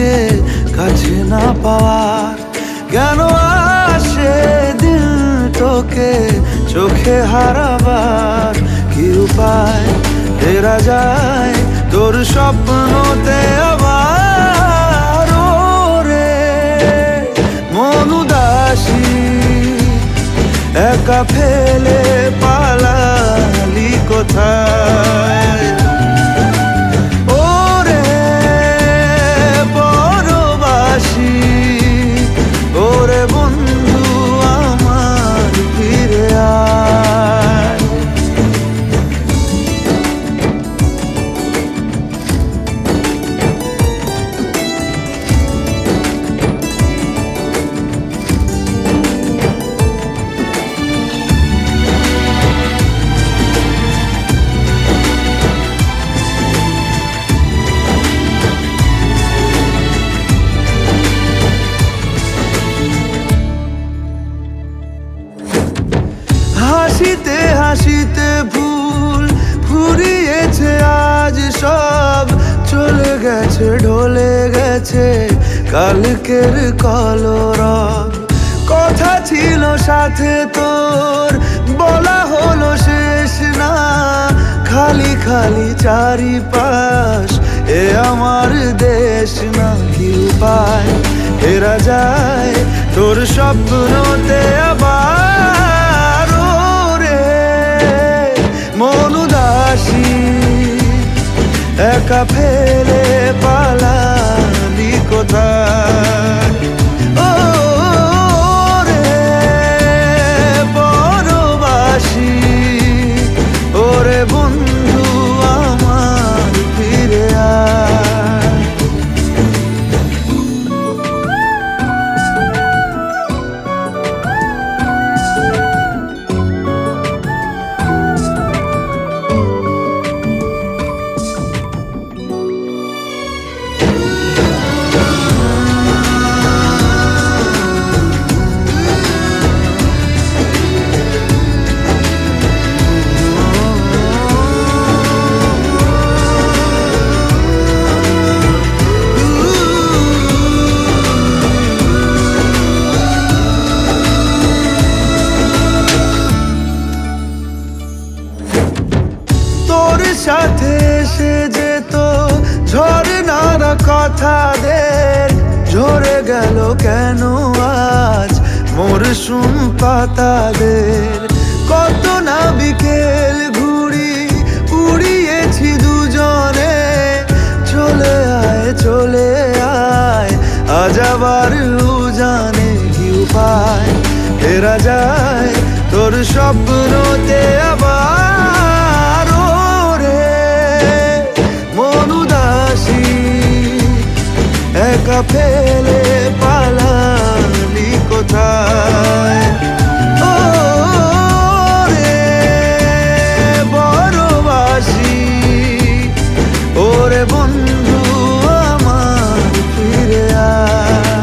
তোকে কাছে না পাওয়ার। কেন আসে দিল তোকে চোখে হারাবার? কি উপায় ফেরা যায় তোর স্বপ্নতে আবার? ওরে মন উদাসী একা ফেলে পালালি কোথায়? ওরে পরবাসী, ওরে বন্ধু আমার ফিরে আয়। হাসিতে হাসিতে ভুল ফুরিয়েছে আজ সব, চলে গেছে ঢলে গেছে কালকের কলরব। কথা ছিল সাথে তোর বলা হলো শেষ না, খালি খালি চারিপাশ এ আমার দেশ না। কি উপায় ফেরা যায় তোর স্বপ্নতে আবার? মন উদাসী একা ফেলে পালালি কোথায়? ও রে পরবাসী, ওরে বন্ধু আমার ফিরে আয়। সাথে এসে যেত ঝরনার কথাদের, ঝরে গেল কেন আজ মরশুম পাতাদের? কত না বিকেল ঘুড়ি উড়িয়েছি দুজনে, চলে আয় চলে আয় আজ আবার উজানে। কি উপায় ফেরা যায় তোর স্বপ্নতে আবার? একা ফেলে